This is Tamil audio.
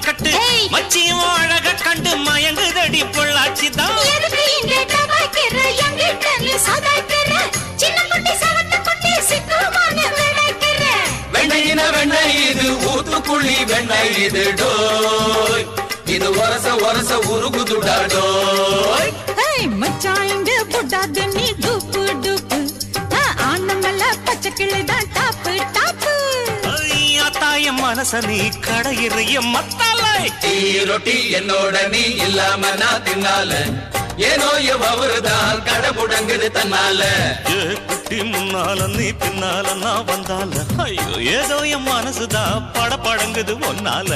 கட்டு மச்சியும் அழக கண்டு மயங்குதடி பொள்ளாச்சிதான் வெண்ணையின வெண்ணெய் இது ஊத்துக்குள்ளி வெண்ணெய் இது டோய் இது ஒரச ஒரச உருகுதுடா டோய் மச்சான் இங்க புடாத நீ டூப்பு டூப்பு ஆனமல்ல பச்சை கிளிதான் டாப்பு டாப்பு தாயம் மனச நீ கடையிறைய மத்தாலை டீ ரொட்டி என்னோட நீ இல்லாம நான் தின்னால ஏனோ அவருதான் கடை முடங்குது தன்னால குட்டி முன்னால நீ பின்னால நான் வந்தால ஐயோ ஏதோ என் மனசுதான் பட படங்குது ஒன்னால